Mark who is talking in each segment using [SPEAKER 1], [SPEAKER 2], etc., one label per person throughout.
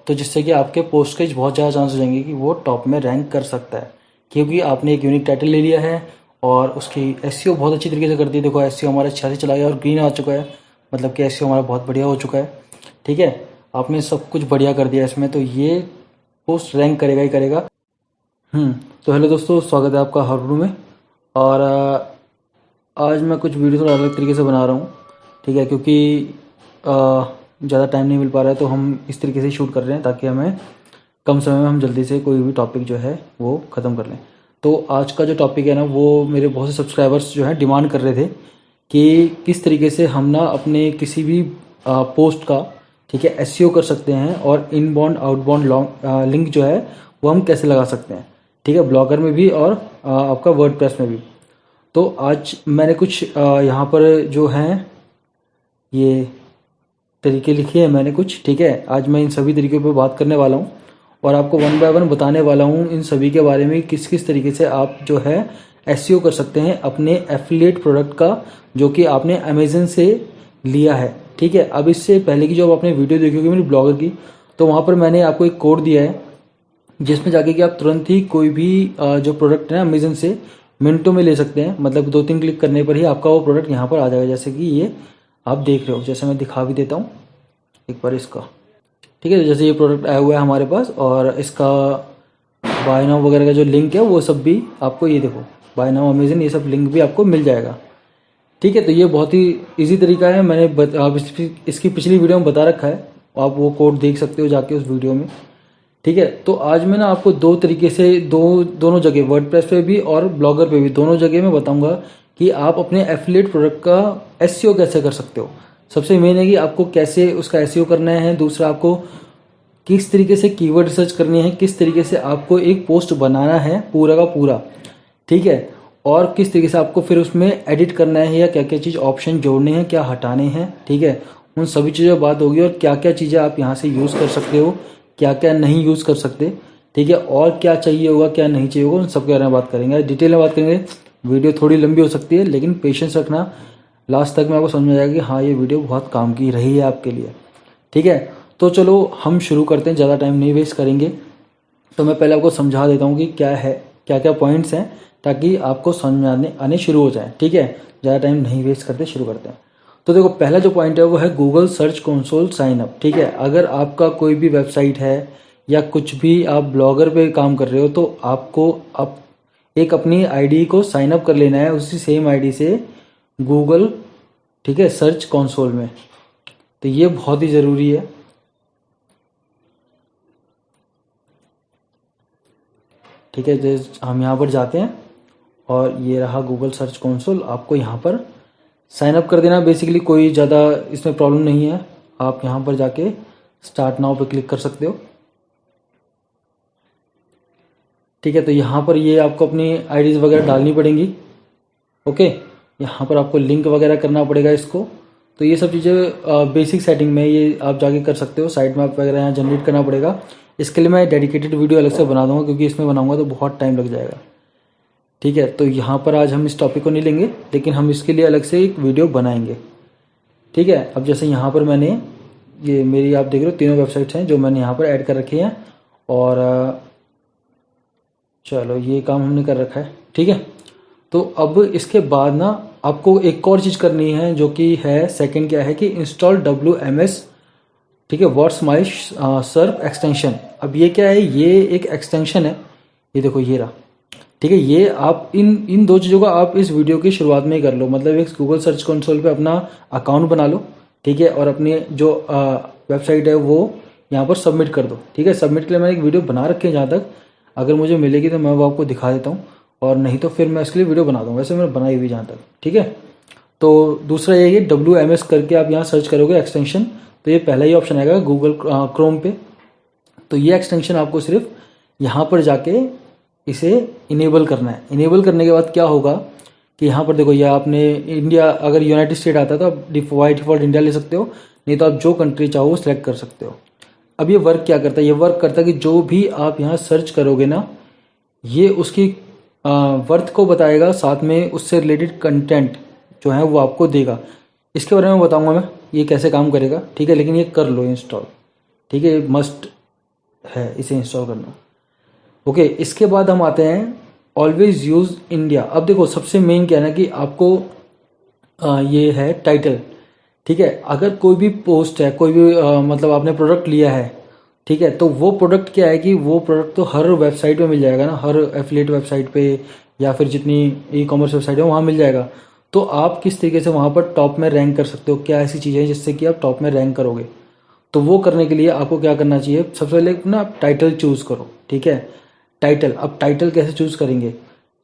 [SPEAKER 1] तो जिससे कि आपके पोस्ट के बहुत ज़्यादा चांस हो जाएंगे कि वो टॉप में रैंक कर सकता है, क्योंकि आपने एक यूनिक टाइटल ले लिया है और उसकी एसईओ बहुत अच्छी तरीके से कर दी। देखो एसईओ हमारा 86 चला गया और ग्रीन आ चुका है, मतलब कि एसईओ हमारा बहुत बढ़िया हो चुका है। ठीक है, आपने सब कुछ बढ़िया कर दिया इसमें, तो ये पोस्ट रैंक करेगा ही करेगा। तो हेलो दोस्तों, स्वागत है आपका हारूरू में। और आज मैं कुछ वीडियो थोड़ा अलग तरीके से बना रहा हूँ। ठीक है, क्योंकि ज़्यादा टाइम नहीं मिल पा रहा है, तो हम इस तरीके से शूट कर रहे हैं ताकि हमें कम समय में हम जल्दी से कोई भी टॉपिक जो है वो ख़त्म कर लें। तो आज का जो टॉपिक है ना, वो मेरे बहुत से सब्सक्राइबर्स जो हैं डिमांड कर रहे थे कि किस तरीके से हम ना अपने किसी भी पोस्ट का, ठीक है, एसईओ कर सकते हैं और इनबाउंड आउटबाउंड लॉन्ग लिंक जो है वो हम कैसे लगा सकते हैं। ठीक है, ब्लॉगर में भी और आपका वर्डप्रेस में भी। तो आज मैंने कुछ यहाँ पर जो हैं ये तरीके लिखे हैं मैंने कुछ। ठीक है, आज मैं इन सभी तरीक़ों पर बात करने वाला हूँ और आपको वन बाय वन बताने वाला हूँ इन सभी के बारे में, किस किस तरीके से आप जो है एसईओ कर सकते हैं अपने एफिलिएट प्रोडक्ट का, जो कि आपने अमेजन से लिया है। ठीक है, अब इससे पहले की जो आपने वीडियो देखी होगी मेरी ब्लॉगर की, तो वहाँ पर मैंने आपको एक कोड दिया है जिसमें जाके कि आप तुरंत ही कोई भी जो प्रोडक्ट है अमेजन से मिनटों में ले सकते हैं। मतलब 2-3 क्लिक करने पर ही आपका वो प्रोडक्ट यहाँ पर आ जाएगा, जैसे कि ये आप देख रहे हो। जैसे मैं दिखा भी देता हूँ एक बार इसका। ठीक है, तो जैसे ये प्रोडक्ट आया हुआ है हमारे पास और इसका बाय नाउ वगैरह का जो लिंक है वो सब भी आपको, ये देखो बाय नाउ अमेजन, ये सब लिंक भी आपको मिल जाएगा। ठीक है, तो ये बहुत ही इजी तरीका है। मैंने आप इसकी पिछली वीडियो में बता रखा है, आप वो कोड देख सकते हो जाके उस वीडियो में। ठीक है, तो आज मैं ना आपको दो तरीके से दोनों जगह, वर्डप्रेस पे भी और ब्लॉगर पे भी, दोनों जगह मैं बताऊंगा कि आप अपने एफिलिएट प्रोडक्ट का एसईओ कैसे कर सकते हो। सबसे मेन है कि आपको कैसे उसका एसईओ करना है, दूसरा आपको किस तरीके से कीवर्ड रिसर्च करनी है, किस तरीके से आपको एक पोस्ट बनाना है पूरा का पूरा। ठीक है, और किस तरीके से आपको फिर उसमें एडिट करना है या क्या क्या चीज़ ऑप्शन जोड़ने हैं, क्या हटाने हैं। ठीक है, उन सभी चीज़ों बात होगी और क्या क्या चीज़ें आप यहाँ से यूज़ कर सकते हो, क्या क्या नहीं यूज़ कर सकते। ठीक है, और क्या चाहिए होगा क्या नहीं चाहिए होगा, उन सब के बारे में बात करेंगे, डिटेल में बात करेंगे। वीडियो थोड़ी लंबी हो सकती है, लेकिन पेशेंस रखना, लास्ट तक में आपको समझ में आएगा कि हाँ ये वीडियो बहुत काम की रही है आपके लिए। ठीक है, तो चलो हम शुरू करते हैं, ज़्यादा टाइम नहीं वेस्ट करेंगे। तो मैं पहले आपको समझा देता हूँ कि क्या है, क्या क्या पॉइंट्स हैं, ताकि आपको समझ में आने शुरू हो जाए। ठीक है, ज़्यादा टाइम नहीं वेस्ट करते, शुरू करते हैं। तो देखो, पहला जो पॉइंट है वो है Google search console sign up. ठीक है, अगर आपका कोई भी वेबसाइट है या कुछ भी आप ब्लॉगर पे काम कर रहे हो, तो आपको अब एक अपनी आईडी को साइन अप कर लेना है उसी सेम आईडी से गूगल, ठीक है, सर्च कंसोल में। तो ये बहुत ही ज़रूरी है। ठीक है, जैसे हम यहाँ पर जाते हैं और ये रहा गूगल सर्च कंसोल, आपको यहाँ पर साइन अप कर देना। बेसिकली कोई ज़्यादा इसमें प्रॉब्लम नहीं है, आप यहाँ पर जाके स्टार्ट नाउ पे क्लिक कर सकते हो। ठीक है, तो यहाँ पर ये आपको अपनी आईडीज़ वगैरह डालनी पड़ेंगी। ओके, यहाँ पर आपको लिंक वगैरह करना पड़ेगा इसको। तो ये सब चीज़ें बेसिक सेटिंग में ये आप जाके कर सकते हो। साइट मैप वगैरह यहाँ जनरेट करना पड़ेगा, इसके लिए मैं डेडिकेटेड वीडियो अलग से बना दूंगा, क्योंकि इसमें बनाऊंगा तो बहुत टाइम लग जाएगा। ठीक है, तो यहाँ पर आज हम इस टॉपिक को नहीं लेंगे, लेकिन हम इसके लिए अलग से एक वीडियो बनाएंगे। ठीक है, अब जैसे यहाँ पर मैंने ये मेरी, आप देख रहे हो तीनों वेबसाइट्स हैं जो मैंने यहाँ पर ऐड कर रखी हैं, और चलो ये काम हमने कर रखा है। ठीक है, तो अब इसके बाद ना आपको एक और चीज़ करनी है, जो कि है सेकंड, क्या है कि इंस्टॉल WMS। ठीक है, व्हाट्स माई सर्फ एक्सटेंशन। अब ये क्या है, ये एक एक्सटेंशन है, ये देखो ये रहा। ठीक है, ये आप इन दो चीज़ों का आप इस वीडियो की शुरुआत में ही कर लो। मतलब एक गूगल सर्च कंसोल पे अपना अकाउंट बना लो। ठीक है, और अपनी जो वेबसाइट है वो यहाँ पर सबमिट कर दो। ठीक है, सबमिट के लिए मैंने एक वीडियो बना रखी है, जहाँ तक अगर मुझे मिलेगी तो मैं वो आपको दिखा देता हूँ, और नहीं तो फिर मैं इसके लिए वीडियो बना दूँगा, वैसे मैंने बनाई हुई जहाँ तक। ठीक है, तो दूसरा ये है WMS करके आप यहाँ सर्च करोगे एक्सटेंशन, तो ये पहला ही ऑप्शन आएगा गूगल क्रोम पे। तो ये एक्सटेंशन आपको सिर्फ यहाँ पर जाके इसे इनेबल करना है। इनेबल करने के बाद क्या होगा कि यहाँ पर देखो, ये आपने इंडिया, अगर यूनाइटेड स्टेट आता है तो आप बाई डिफॉल्ट इंडिया ले सकते हो, नहीं तो आप जो कंट्री चाहो वो सिलेक्ट कर सकते हो। अब ये वर्क क्या करता है, ये वर्क करता है कि जो भी आप यहाँ सर्च करोगे ना, ये उसकी वर्थ को बताएगा, साथ में उससे रिलेटेड कंटेंट जो है वो आपको देगा। इसके बारे में बताऊंगा मैं ये कैसे काम करेगा। ठीक है, लेकिन ये कर लो इंस्टॉल। ठीक है, मस्ट है इसे इंस्टॉल करना। ओके, इसके बाद हम आते हैं ऑलवेज यूज इंडिया। अब देखो सबसे मेन क्या है ना कि आपको ये है टाइटल। ठीक है, अगर कोई भी पोस्ट है, कोई भी मतलब आपने प्रोडक्ट लिया है, ठीक है, तो वो प्रोडक्ट क्या है कि वो प्रोडक्ट तो हर वेबसाइट पे मिल जाएगा ना, हर एफिलिएट वेबसाइट पे या फिर जितनी ई कॉमर्स वेबसाइट है वहाँ मिल जाएगा। तो आप किस तरीके से वहाँ पर टॉप में रैंक कर सकते हो, क्या ऐसी चीज़ें हैं जिससे कि आप टॉप में रैंक करोगे। तो वो करने के लिए आपको क्या करना चाहिए, सबसे पहले ना आप टाइटल चूज करो। ठीक है, टाइटल, अब टाइटल कैसे चूज करेंगे,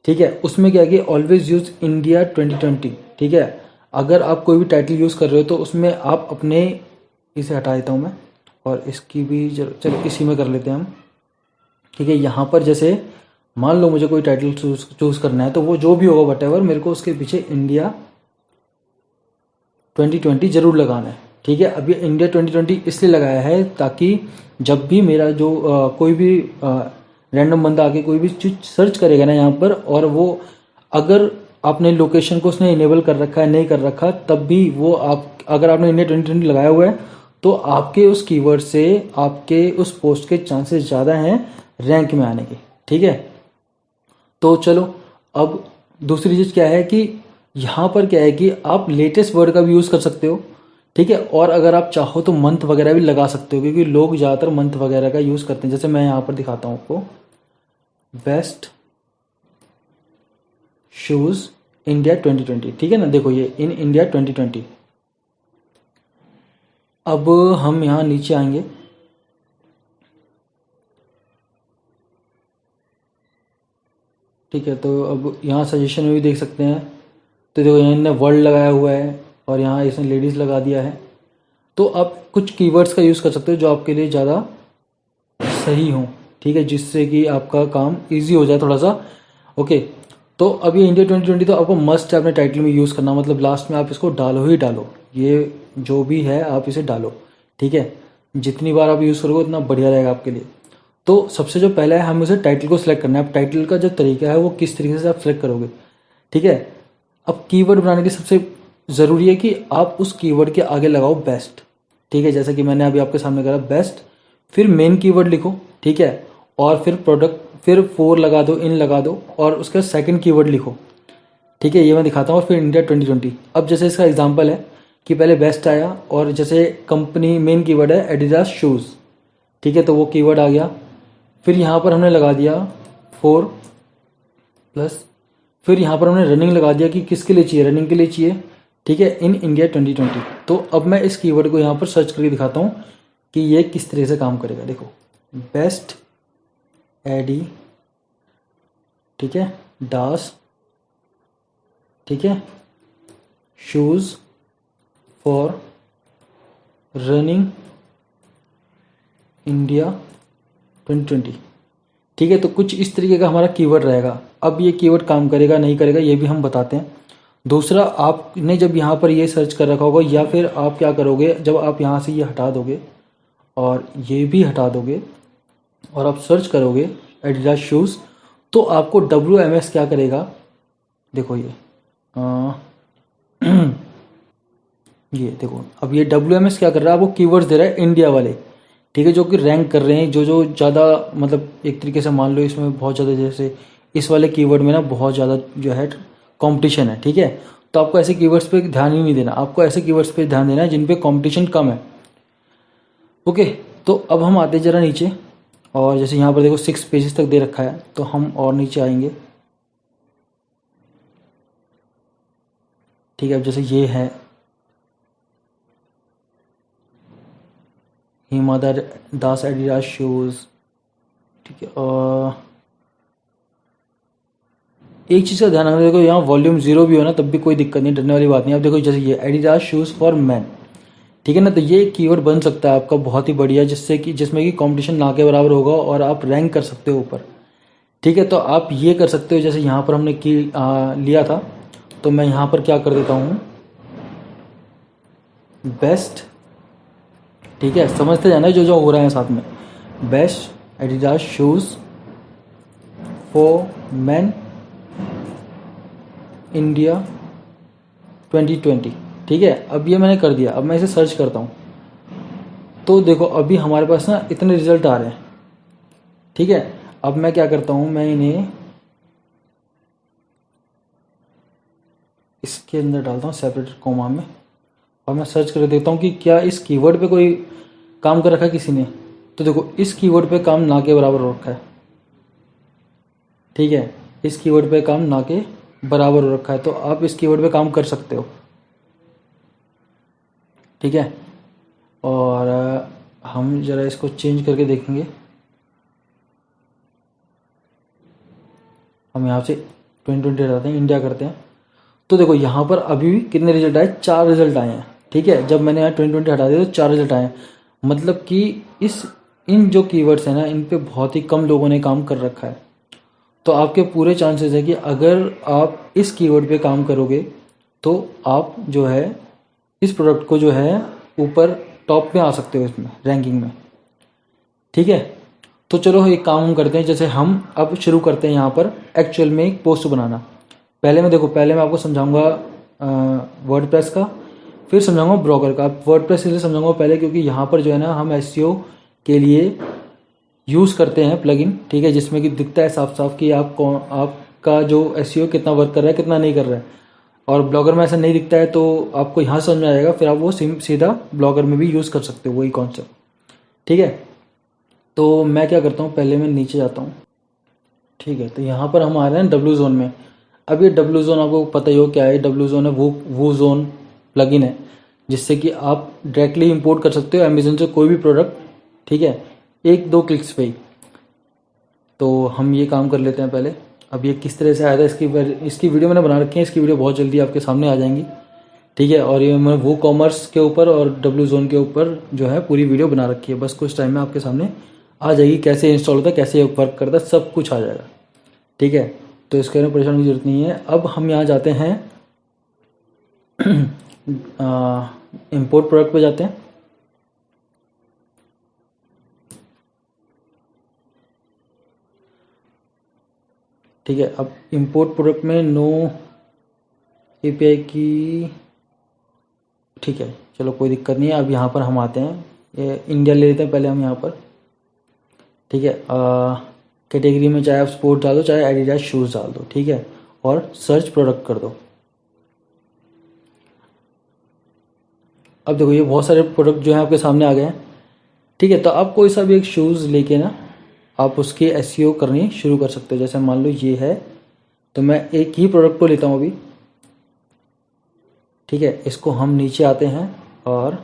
[SPEAKER 1] ठीक है, उसमें क्या है कि ऑलवेज यूज इंडिया 2020। ठीक है, अगर आप कोई भी टाइटल यूज कर रहे हो तो उसमें आप अपने, इसे हटा देता हूँ मैं और इसकी भी चलो इसी में कर लेते हैं हम। ठीक है, यहाँ पर जैसे मान लो मुझे कोई टाइटल चूज करना है तो वो जो भी होगा वट एवर, मेरे को उसके पीछे इंडिया 2020 जरूर लगाना है। ठीक है, अब ये इंडिया 2020 इसलिए लगाया है ताकि जब भी मेरा जो कोई भी रैंडम बंदा आके कोई भी चीज सर्च करेगा ना यहाँ पर, और वो अगर आपने लोकेशन को उसने इनेबल कर रखा है नहीं कर रखा, तब भी वो आप, अगर आपने इंडिया 2020 लगाया हुआ है तो आपके उस कीवर्ड से आपके उस पोस्ट के चांसेस ज़्यादा हैं रैंक में आने के। ठीक है, तो चलो, अब दूसरी चीज़ क्या है कि यहाँ पर क्या है कि आप लेटेस्ट वर्ड का भी यूज़ कर सकते हो। ठीक है, और अगर आप चाहो तो मंथ वगैरह भी लगा सकते हो, क्योंकि लोग ज़्यादातर मंथ वगैरह का यूज़ करते हैं। जैसे मैं यहाँ पर दिखाता हूँ आपको, बेस्ट शूज़ इंडिया 2020। ठीक है ना, देखो ये इन इंडिया 2020। अब हम यहाँ नीचे आएंगे, ठीक है, तो अब यहाँ सजेशन में भी देख सकते हैं। तो देखो यहाँ इन्होंने वर्ल्ड लगाया हुआ है और यहाँ इसने लेडीज़ लगा दिया है। तो आप कुछ कीवर्ड्स का यूज़ कर सकते हो जो आपके लिए ज़्यादा सही हो। ठीक है, जिससे कि आपका काम इजी हो जाए थोड़ा सा। ओके, तो अब ये इंडिया 2020 तो आपको मस्ट है अपने टाइटल में यूज़ करना, मतलब लास्ट में आप इसको डालो ही डालो, ये जो भी है आप इसे डालो। ठीक है, जितनी बार आप यूज़ करोगे उतना बढ़िया रहेगा आपके लिए। तो सबसे जो पहला है, हमें उसे टाइटल को सिलेक्ट करना है। अब टाइटल का जो तरीका है वो किस तरीके से आप सिलेक्ट करोगे। ठीक है, अब कीवर्ड बनाने के सबसे ज़रूरी है कि आप उस कीवर्ड के आगे लगाओ बेस्ट। ठीक है, जैसे कि मैंने अभी आपके सामने करा बेस्ट, फिर मेन कीवर्ड लिखो। ठीक है, और फिर प्रोडक्ट, फिर फोर लगा दो, इन लगा दो, और उसका सेकंड कीवर्ड लिखो। ठीक है, ये मैं दिखाता हूँ, फिर इंडिया 2020। अब जैसे इसका एग्जांपल है कि पहले बेस्ट आया और जैसे कंपनी मेन कीवर्ड है एडिडास शूज़। ठीक है, तो वो कीवर्ड आ गया। फिर यहाँ पर हमने लगा दिया 4+, फिर यहाँ पर हमने रनिंग लगा दिया कि किसके लिए चाहिए, रनिंग के लिए चाहिए। ठीक है, इन इंडिया 2020। तो अब मैं इस कीवर्ड को यहाँ पर सर्च करके दिखाता हूँ कि ये किस तरह से काम करेगा। देखो, बेस्ट एडी, ठीक है, डास, ठीक है, शूज़ फॉर रनिंग इंडिया 2020। ठीक है, तो कुछ इस तरीके का हमारा कीवर्ड रहेगा। अब ये कीवर्ड काम करेगा नहीं करेगा ये भी हम बताते हैं। दूसरा, आपने जब यहाँ पर ये सर्च कर रखा होगा, या फिर आप क्या करोगे, जब आप यहाँ से ये हटा दोगे और ये भी हटा दोगे और आप सर्च करोगे एडिडास शूज़, तो आपको WMS क्या करेगा, देखो ये देखो, अब ये WMS क्या कर रहा है, आपको कीवर्ड्स दे रहा है इंडिया वाले। ठीक है, जो कि रैंक कर रहे हैं, जो जो ज़्यादा, मतलब एक तरीके से मान लो इसमें बहुत ज़्यादा, जैसे इस वाले कीवर्ड में ना बहुत ज़्यादा जो है कंपटीशन है। ठीक है, तो आपको ऐसे कीवर्ड्स पे ध्यान ही नहीं देना, आपको ऐसे कीवर्ड्स पे ध्यान देना है जिन पे कंपटीशन कम है। ओके, तो अब हम आते ज़रा नीचे, और जैसे यहाँ पर देखो 6 पेजेस तक दे रखा है, तो हम और नीचे आएंगे। ठीक है, अब जैसे ये है हिमा दास एडिडास शूज़। ठीक है, और एक चीज़ का ध्यान रखना, देखो यहाँ वॉल्यूम 0 भी हो ना तब भी कोई दिक्कत नहीं, डरने वाली बात नहीं। अब देखो जैसे ये एडिडास शूज़ फॉर मैन, ठीक है ना, तो ये कीवर्ड बन सकता है आपका बहुत ही बढ़िया, जिससे कि जिसमें कि कंपटीशन ना के बराबर होगा और आप रैंक कर सकते हो ऊपर। ठीक है, तो आप ये कर सकते हो, जैसे यहाँ पर हमने लिया था, तो मैं यहाँ पर क्या कर देता हूँ, बेस्ट, ठीक है, समझते जाना जो जो हो रहा है साथ में, best Adidas shoes for man India 2020। ठीक है, अब ये मैंने कर दिया। अब मैं इसे सर्च करता हूँ, तो देखो अभी हमारे पास ना इतने रिजल्ट आ रहे हैं। ठीक है, अब मैं क्या करता हूँ, मैं इन्हें इसके अंदर डालता हूँ सेपरेटेड कॉमा में, और मैं सर्च कर देखता हूँ कि क्या इस कीवर्ड पे कोई काम कर रखा है किसी ने। तो देखो इस कीवर्ड पे काम ना के बराबर हो रखा है। ठीक है, इस कीवर्ड पे काम ना के बराबर हो रखा है, तो आप इस कीवर्ड पे काम कर सकते हो। ठीक है, और हम ज़रा इसको चेंज करके देखेंगे। हम यहाँ से 2020 हटाते हैं, इंडिया करते हैं। तो देखो यहाँ पर अभी भी कितने रिजल्ट आए, 4 रिजल्ट आए हैं। ठीक है, जब मैंने यहाँ 2020 हटा दिया तो 4 रिजल्ट आए हैं। मतलब कि इस इन जो कीवर्ड्स हैं ना, इन पे बहुत ही कम लोगों ने काम कर रखा है। तो आपके पूरे चांसेस है कि अगर आप इस कीवर्ड पे काम करोगे तो आप जो है इस प्रोडक्ट को जो है ऊपर टॉप में आ सकते हो इसमें रैंकिंग में। ठीक है, तो चलो एक काम हम करते हैं, जैसे हम अब शुरू करते हैं यहाँ पर एक्चुअल में एक पोस्ट बनाना। पहले मैं आपको समझाऊंगा वर्डप्रेस का, फिर समझाऊंगा ब्लॉगर का। वर्डप्रेस इसलिए समझाऊंगा पहले क्योंकि यहाँ पर जो है ना हम एसईओ के लिए यूज़ करते हैं प्लगइन। ठीक है, जिसमें कि दिखता है साफ साफ कि आपका जो एसईओ कितना वर्क कर रहा है कितना नहीं कर रहा है। और ब्लॉगर में ऐसा नहीं दिखता है, तो आपको यहाँ समझ में आ जाएगा, फिर आप वो सीधा ब्लॉगर में भी यूज़ कर सकते हो वही कॉन्सेप्ट। ठीक है, तो मैं क्या करता हूँ, पहले मैं नीचे जाता हूँ। ठीक है, तो यहाँ पर हम आ रहे हैं डब्ल्यू जोन में। अब ये डब्ल्यू जोन आपको पता ही हो क्या है। डब्ल्यू जोन है वो जोन प्लगइन है जिससे कि आप डायरेक्टली इंपोर्ट कर सकते हो अमेजन से कोई भी प्रोडक्ट। ठीक है, एक दो क्लिक्स पे ही। तो हम ये काम कर लेते हैं पहले। अब ये किस तरह से आया था, इसकी वीडियो मैंने बना रखी है, इसकी वीडियो बहुत जल्दी आपके सामने आ जाएंगी। ठीक है, और ये मैं वो कॉमर्स के ऊपर और डब्ल्यू जोन के ऊपर जो है पूरी वीडियो बना रखी है, बस कुछ टाइम में आपके सामने आ जाएगी। कैसे इंस्टॉल होता है, कैसे वर्क करता है, सब कुछ आ जाएगा। ठीक है, तो इसके बारे में परेशान की जरूरत नहीं है। अब हम यहाँ जाते हैं इंपोर्ट प्रोडक्ट पे जाते हैं। ठीक है, अब इंपोर्ट प्रोडक्ट में नो एपीआई की, ठीक है चलो कोई दिक्कत नहीं है। अब यहाँ पर हम आते हैं, ये इंडिया ले लेते हैं पहले हम यहाँ पर। ठीक है, कैटेगरी में चाहे आप स्पोर्ट डाल दो चाहे एडिडास शूज़ डाल दो। ठीक है, और सर्च प्रोडक्ट कर दो। अब देखो ये बहुत सारे प्रोडक्ट जो हैं आपके सामने आ गए हैं। ठीक है, तो आप कोई सा भी एक शूज़ लेके ना आप उसकी एसईओ करनी शुरू कर सकते हो। जैसे मान लो ये है, तो मैं एक ही प्रोडक्ट को लेता हूँ अभी। ठीक है, इसको हम नीचे आते हैं और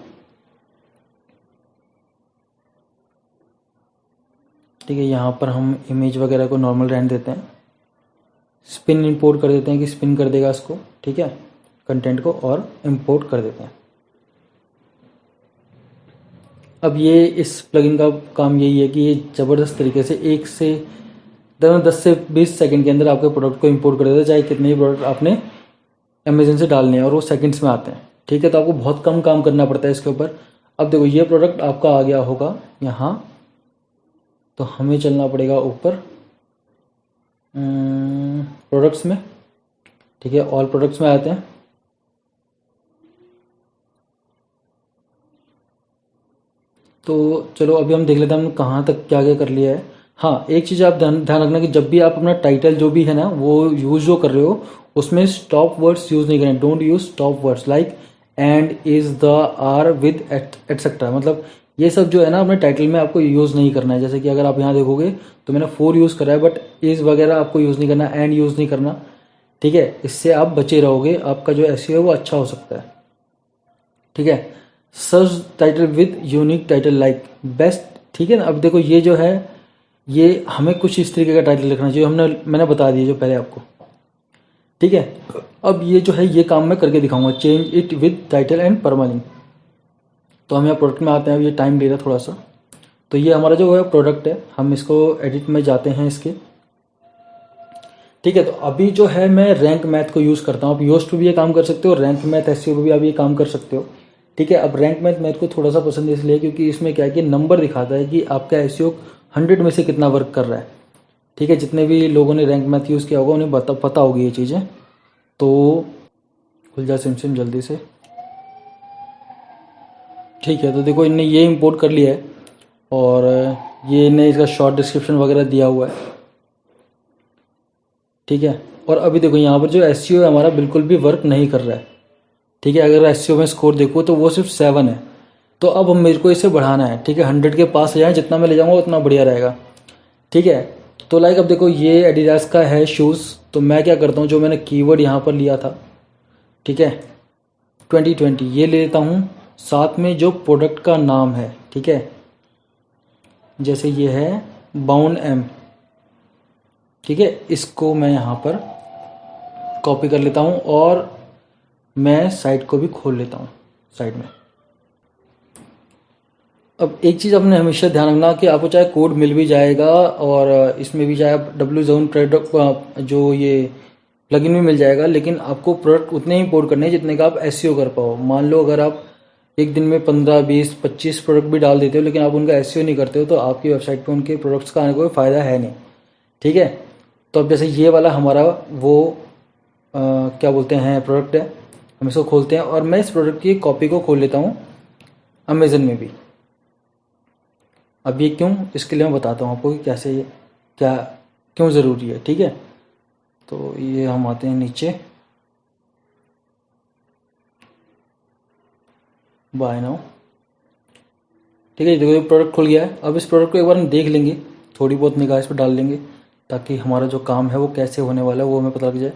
[SPEAKER 1] ठीक है यहाँ पर हम इमेज वगैरह को नॉर्मल रहने देते हैं। स्पिन इंपोर्ट कर देते हैं कि स्पिन कर देगा इसको। ठीक है, कंटेंट को, और इंपोर्ट कर देते हैं। अब ये इस प्लगइन का काम यही है कि ये ज़बरदस्त तरीके से 10 से 20 सेकंड के अंदर आपके प्रोडक्ट को इंपोर्ट कर देता है, चाहे कितने ही प्रोडक्ट आपने अमेजन से डालने हैं, और वो सेकंड्स में आते हैं। ठीक है, तो आपको बहुत कम काम करना पड़ता है इसके ऊपर। अब देखो ये प्रोडक्ट आपका आ गया होगा यहाँ, तो हमें चलना पड़ेगा ऊपर प्रोडक्ट्स में। ठीक है, ऑल प्रोडक्ट्स में आते हैं। तो चलो अभी हम देख लेते हैं हमने कहाँ तक क्या क्या कर लिया है। हाँ, एक चीज़ आप ध्यान रखना कि जब भी आप अपना टाइटल जो भी है ना वो यूज़ जो कर रहे हो, उसमें स्टॉप वर्ड्स यूज़ नहीं करें। Don't use stop words like and, is, the, are, with, etcetera. मतलब ये सब जो है ना अपने टाइटल में आपको यूज़ नहीं करना है। जैसे कि अगर आप यहाँ देखोगे तो मैंने 4 यूज़ करा है, बट इज वगैरह आपको यूज़ नहीं करना, एंड यूज़ नहीं करना। ठीक है, इससे आप बचे रहोगे, आपका जो एसईओ है वो अच्छा हो सकता है। ठीक है, search title with unique title like best. ठीक है ना, अब देखो ये जो है ये हमें कुछ इस तरीके का टाइटल लिखना चाहिए, मैंने बता दिया जो पहले आपको। ठीक है, अब ये जो है ये काम मैं करके दिखाऊंगा, change it with title and permalink. तो हम यहाँ प्रोडक्ट में आते हैं, अब ये टाइम ले रहा है थोड़ा सा। तो ये हमारा जो है प्रोडक्ट है, हम इसको एडिट में जाते हैं इसके। ठीक है, तो अभी जो है मैं रैंक मैथ को यूज़ करता हूँ। आप योस्ट पे भी ये काम कर सकते हो, रैंक मैथ एसईओ पे भी आप ये काम कर सकते हो। ठीक है, अब रैंक मैथ मेरे को थोड़ा सा पसंद इसलिए क्योंकि इसमें क्या है कि नंबर दिखाता है कि आपका एसईओ 100 में से कितना वर्क कर रहा है। ठीक है, जितने भी लोगों ने रैंक मैथ यूज़ किया होगा उन्हें पता होगी ये चीज़ें। तो खुल जा सिम जल्दी से। ठीक है, तो देखो इनने ये इंपोर्ट कर लिया है, और ये ने इसका शॉर्ट डिस्क्रिप्शन वगैरह दिया हुआ है, ठीक है। और अभी देखो यहाँ पर जो एसईओ है हमारा बिल्कुल भी वर्क नहीं कर रहा है, ठीक है। अगर एसईओ में स्कोर देखो तो वो सिर्फ 7 है। तो अब हम मेरे को इसे बढ़ाना है, ठीक है। 100 के पास ले जाए, जितना मैं ले जाऊँगा उतना बढ़िया रहेगा, ठीक है। तो लाइक अब देखो ये एडिडास का है शूज़, तो मैं क्या करता हूँ, जो मैंने कीवर्ड यहाँ पर लिया था, ठीक है, 2020 ये ले लेता हूँ। साथ में जो प्रोडक्ट का नाम है, ठीक है, जैसे ये है बाउंड एम, ठीक है, इसको मैं यहाँ पर कॉपी कर लेता हूँ और मैं साइट को भी खोल लेता हूँ साइड में। अब एक चीज़ आपने हमेशा ध्यान रखना कि आपको चाहे कोड मिल भी जाएगा और इसमें भी चाहे आप W7 प्रोडक्ट जो ये प्लगइन भी मिल जाएगा, लेकिन आपको प्रोडक्ट उतने ही इंपोर्ट करने हैं जितने का आप एसईओ कर पाओ। मान लो अगर आप एक दिन में 15, 20, 25 प्रोडक्ट भी डाल देते हो लेकिन आप उनका एसईओ नहीं करते हो तो आपकी वेबसाइट पे उनके प्रोडक्ट्स का आने का कोई फ़ायदा है नहीं, ठीक है। तो अब जैसे ये वाला हमारा वो क्या बोलते हैं प्रोडक्ट है, हम इसको खोलते हैं और मैं इस प्रोडक्ट की कॉपी को खोल लेता हूँ अमेज़न में भी। अब ये क्यों, इसके लिए मैं बताता हूँ आपको कि कैसे क्या क्यों ज़रूरी है, ठीक है। तो ये हम आते हैं नीचे, बाय नाउ, ठीक है। देखो ये प्रोडक्ट खुल गया है। अब इस प्रोडक्ट को एक बार हम देख लेंगे, थोड़ी बहुत निगाह इस पर डाल लेंगे ताकि हमारा जो काम है वो कैसे होने वाला है वो हमें पता लग जाए,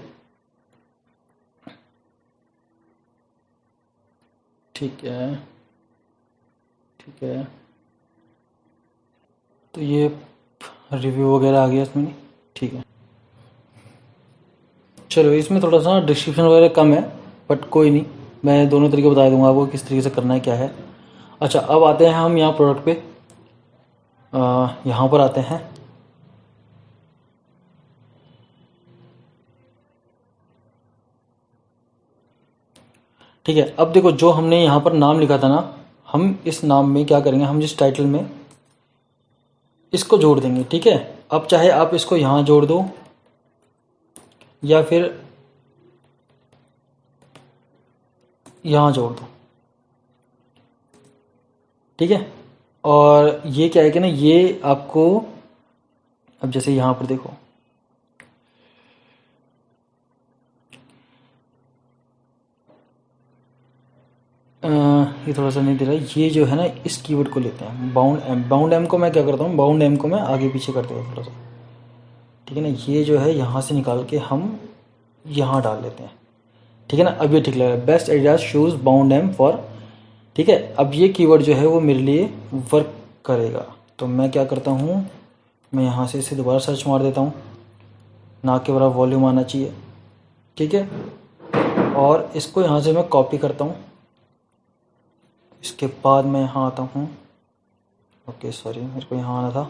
[SPEAKER 1] ठीक है, ठीक है। तो ये रिव्यू वगैरह आ गया इसमें, ठीक है। चलो इसमें थोड़ा सा डिस्क्रिप्शन वगैरह कम है, बट कोई नहीं, मैं दोनों तरीके बता दूंगा आपको किस तरीके से करना है क्या है। अच्छा अब आते हैं हम यहाँ प्रोडक्ट पे, यहाँ पर आते हैं, ठीक है। अब देखो जो हमने यहाँ पर नाम लिखा था ना, हम इस नाम में क्या करेंगे, हम जिस टाइटल में इसको जोड़ देंगे, ठीक है। अब चाहे आप इसको यहाँ जोड़ दो या फिर यहाँ जोड़ दो, ठीक है। और ये क्या है कि ना, ये आपको अब जैसे यहाँ पर देखो, ये थोड़ा सा नहीं दे रहा है, ये जो है ना इस कीवर्ड को लेते हैं बाउंड एम। बाउंड एम को मैं क्या करता हूँ, बाउंड एम को मैं आगे पीछे कर देता हूँ थोड़ा सा, ठीक है ना। ये जो है यहाँ से निकाल के हम यहाँ डाल लेते हैं, ठीक है ना। अब ये ठीक लग रहा है, best Adidas shoes bound em for, ठीक है। अब ये कीवर्ड जो है वो मेरे लिए वर्क करेगा, तो मैं क्या करता हूँ, मैं यहाँ से इसे दोबारा सर्च मार देता हूँ, ना के बराबर वॉल्यूम आना चाहिए, ठीक है। और इसको यहाँ से मैं कॉपी करता हूँ, इसके बाद मैं यहाँ आता हूँ, ओके सॉरी मेरे को यहाँ आना था,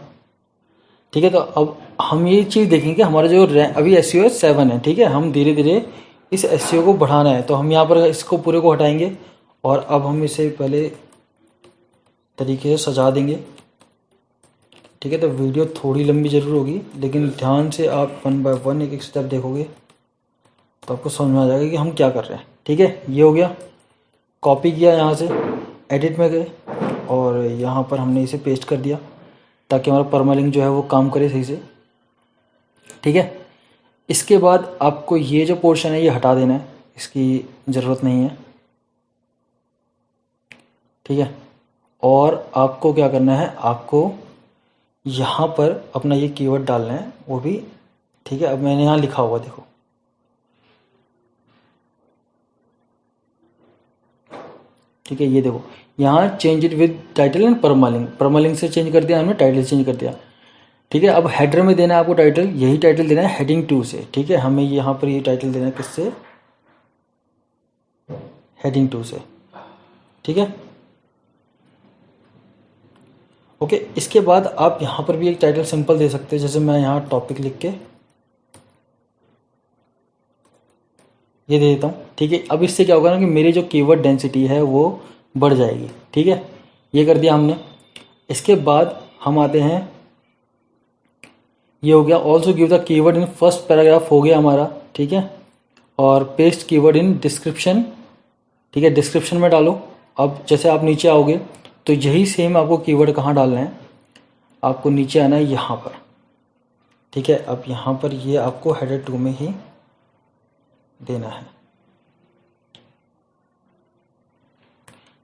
[SPEAKER 1] ठीक है। तो अब हम ये चीज़ देखेंगे कि हमारा जो अभी एसईओ 7 है, ठीक है। हम धीरे धीरे इस एसईओ को बढ़ाना है, तो हम यहाँ पर इसको पूरे को हटाएंगे और अब हम इसे पहले तरीके से सजा देंगे, ठीक है। तो वीडियो थोड़ी लंबी ज़रूर होगी लेकिन ध्यान से आप 1 बाय 1 एक एक स्टेप देखोगे तो आपको समझ में आ जाएगा कि हम क्या कर रहे हैं, ठीक है। ये हो गया, कॉपी किया, यहाँ से एडिट में गए और यहाँ पर हमने इसे पेस्ट कर दिया ताकि हमारा परमालिंक जो है वो काम करे सही से, ठीक है। इसके बाद आपको ये जो पोर्शन है ये हटा देना है, इसकी ज़रूरत नहीं है, ठीक है। और आपको क्या करना है, आपको यहाँ पर अपना ये कीवर्ड डालना है वो भी, ठीक है। अब मैंने यहाँ लिखा हुआ देखो, ठीक है। ये देखो यहाँ change it with title and permalink, permalink से चेंज कर दिया हमने, टाइटल चेंज कर दिया, ठीक है। अब हेडर में देना है आपको टाइटल, यही टाइटल देना है हेडिंग 2 से, ठीक है। हमें यहाँ पर ये टाइटल देना है किससे, हेडिंग 2 से, ठीक है, ओके। इसके बाद आप यहाँ पर भी एक टाइटल सिंपल दे सकते हैं, जैसे मैं यहाँ टॉपिक लिख के ये दे देता हूँ, ठीक है। अब इससे क्या होगा ना कि मेरी जो कीवर्ड डेंसिटी है वो बढ़ जाएगी, ठीक है। ये कर दिया हमने। इसके बाद हम आते हैं, ये हो गया, also give the keyword in first paragraph हो गया हमारा, ठीक है। और पेस्ट कीवर्ड इन डिस्क्रिप्शन, ठीक है, डिस्क्रिप्शन में डालो। अब जैसे आप नीचे आओगे तो यही सेम आपको कीवर्ड कहाँ डालना है, आपको नीचे आना है यहाँ पर, ठीक है। अब यहाँ पर ये आपको हेडर 2 में ही देना है,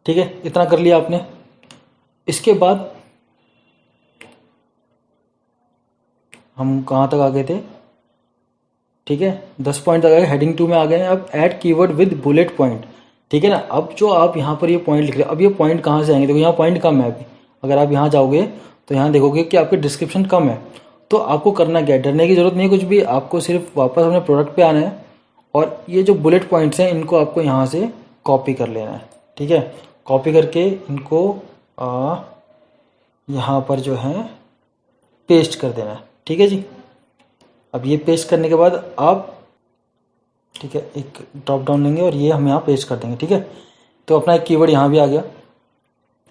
[SPEAKER 1] ठीक है। इतना कर लिया आपने। इसके बाद हम कहाँ तक आ गए थे, ठीक है, 10 पॉइंट तक आ गए, हेडिंग 2 में आ गए हैं। अब add keyword with bullet point, ठीक है ना। अब जो आप यहाँ पर ये पॉइंट लिख रहे हो, अब ये पॉइंट कहाँ से आएंगे, देखो यहाँ पॉइंट कम है अभी। अगर आप यहाँ जाओगे तो यहाँ देखोगे कि आपके डिस्क्रिप्शन कम है। तो आपको करना क्या है, डरने की जरूरत नहीं है कुछ भी, आपको सिर्फ वापस अपने प्रोडक्ट पे आना है और ये जो बुलेट पॉइंट्स हैं इनको आपको यहाँ से कॉपी कर लेना है, ठीक है। कॉपी करके इनको यहाँ पर जो है पेस्ट कर देना है, ठीक है जी। अब ये पेस्ट करने के बाद आप, ठीक है, एक ड्रॉप डाउन लेंगे और ये हम यहाँ पेस्ट कर देंगे, ठीक है। तो अपना एक कीवर्ड यहाँ भी आ गया।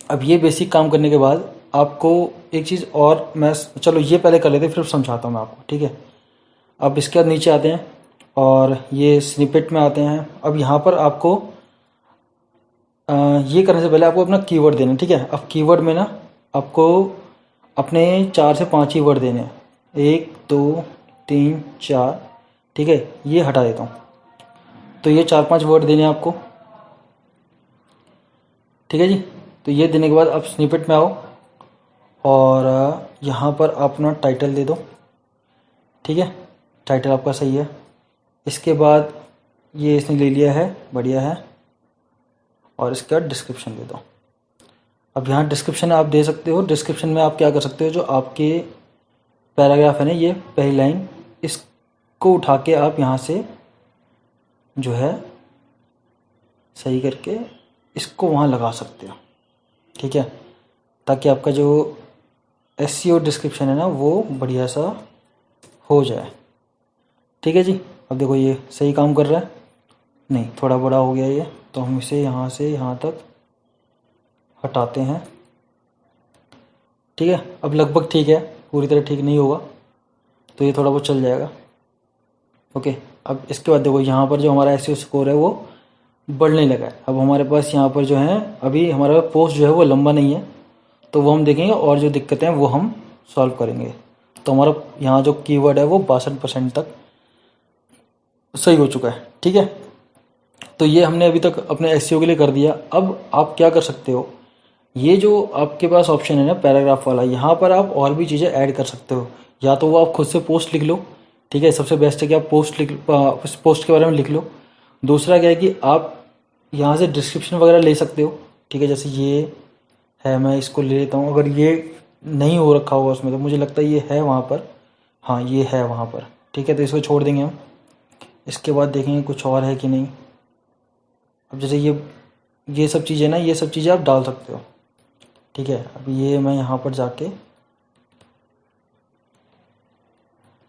[SPEAKER 1] अब ये बेसिक काम करने के बाद आपको एक चीज़ और, मैं चलो ये पहले कर लेते फिर समझाता हूँ मैं आपको, ठीक है। अब इसके बाद नीचे आते हैं और ये स्निपेट में आते हैं। अब यहाँ पर आपको ये करने से पहले आपको अपना कीवर्ड देना है, ठीक है। अब कीवर्ड में ना आपको अपने 4 से 5 ही वर्ड देने हैं, 1 2 3 4, ठीक है। ये हटा देता हूँ, तो ये 4-5 वर्ड देने हैं आपको, ठीक है जी। तो ये देने के बाद आप स्निपेट में आओ और यहाँ पर आप अपना टाइटल दे दो, ठीक है। टाइटल आपका सही है। इसके बाद ये इसने ले लिया है, बढ़िया है। और इसके बाद डिस्क्रिप्शन दे दो। अब यहाँ डिस्क्रिप्शन आप दे सकते हो। डिस्क्रिप्शन में आप क्या कर सकते हो, जो आपके पैराग्राफ है ना, ये पहली लाइन, इसको उठा के आप यहाँ से जो है सही करके इसको वहाँ लगा सकते हो, ठीक है, ताकि आपका जो एसईओ डिस्क्रिप्शन है ना वो बढ़िया सा हो जाए, ठीक है जी। अब देखो ये सही काम कर रहा है, नहीं थोड़ा बड़ा हो गया ये, तो हम इसे यहाँ से यहाँ तक हटाते हैं, ठीक है। अब लगभग ठीक है, पूरी तरह ठीक नहीं होगा तो ये थोड़ा बहुत चल जाएगा, ओके। अब इसके बाद देखो यहाँ पर जो हमारा एसईओ स्कोर है वो बढ़ने लगा है। अब हमारे पास यहाँ पर जो है अभी हमारा पोस्ट जो है वो लंबा नहीं है, तो वो हम देखेंगे और जो दिक्कतें हैं वो हम सॉल्व करेंगे। तो हमारा यहाँ जो कीवर्ड है वो 62% तक सही हो चुका है, ठीक है। तो ये हमने अभी तक अपने एसईओ के लिए कर दिया। अब आप क्या कर सकते हो, ये जो आपके पास ऑप्शन है ना पैराग्राफ वाला, यहाँ पर आप और भी चीज़ें ऐड कर सकते हो। या तो वो आप खुद से पोस्ट लिख लो, ठीक है, सबसे बेस्ट है कि आप पोस्ट के बारे में लिख लो। दूसरा क्या है कि आप यहाँ से डिस्क्रिप्शन वगैरह ले सकते हो, ठीक है। जैसे ये है, मैं इसको ले लेता हूँ। अगर ये नहीं हो रखा होगा उसमें, तो मुझे लगता है ये है वहाँ पर, हाँ ये है वहाँ पर, ठीक है। तो इसको छोड़ देंगे हम। इसके बाद देखेंगे कुछ और है कि नहीं। अब जैसे ये सब चीज़ें ना, ये सब चीज़ें आप डाल सकते हो, ठीक है। अब ये मैं यहाँ पर जाके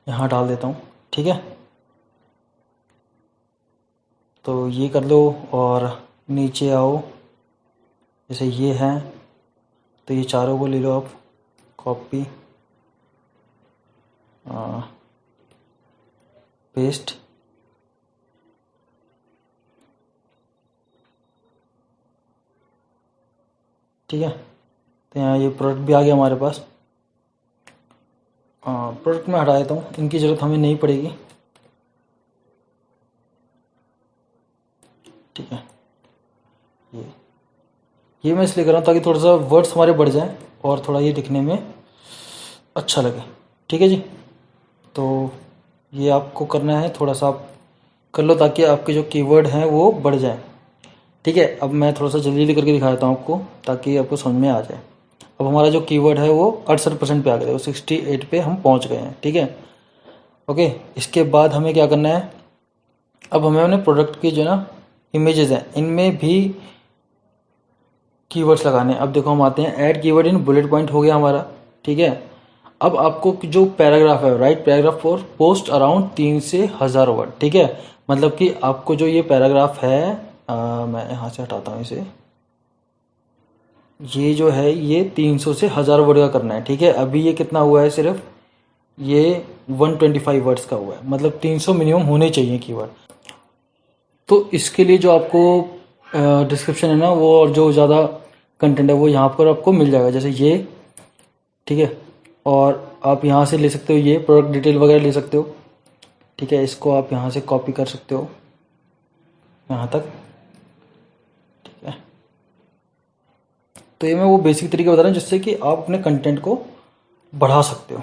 [SPEAKER 1] यहाँ डाल देता हूँ, ठीक है। तो ये कर लो और नीचे आओ, जैसे ये है तो ये चारों को ले लो आप, कॉपी पेस्ट, ठीक है। तो यहाँ ये प्रोडक्ट भी आ गया हमारे पास। प्रोडक्ट में हटा देता हूँ, इनकी ज़रूरत हमें नहीं पड़ेगी, ठीक है। ये मैं इसलिए कर रहा हूँ ताकि थोड़ा सा वर्ड्स हमारे बढ़ जाएं और थोड़ा ये दिखने में अच्छा लगे, ठीक है जी। तो ये आपको करना है, थोड़ा सा आप कर लो ताकि आपके जो कीवर्ड हैं वो बढ़ जाए, ठीक है। अब मैं थोड़ा सा जल्दी करके दिखा देता हूँ आपको ताकि आपको समझ में आ जाए। अब हमारा जो कीवर्ड है वो 68% पे आ गया, 68 पे हम पहुँच गए हैं, ठीक है, ओके। इसके बाद हमें क्या करना है, अब हमें अपने प्रोडक्ट की जो ना इमेजेस हैं इनमें भी कीवर्ड्स लगाने हैं। अब देखो हम आते हैं add keyword in bullet point, हो गया हमारा, ठीक है। अब आपको जो पैराग्राफ है, right paragraph for post around 3 से 1000 वर्ड, ठीक है। मतलब कि आपको जो ये पैराग्राफ है, मैं यहाँ से हटाता हूँ इसे, ये जो है ये 300 से 1000 वर्ड का करना है, ठीक है। अभी ये कितना हुआ है, सिर्फ ये 125 वर्ड्स का हुआ है, मतलब 300 मिनिमम होने चाहिए कीवर्ड। तो इसके लिए जो आपको डिस्क्रिप्शन है ना वो, और जो ज़्यादा कंटेंट है वो यहाँ पर आपको मिल जाएगा, जैसे ये, ठीक है। और आप यहाँ से ले सकते हो, ये प्रोडक्ट डिटेल वगैरह ले सकते हो। ठीक है, इसको आप यहाँ से कॉपी कर सकते हो यहाँ तक। ठीक है, तो ये मैं वो बेसिक तरीका बता रहा हूँ जिससे कि आप अपने कंटेंट को बढ़ा सकते हो।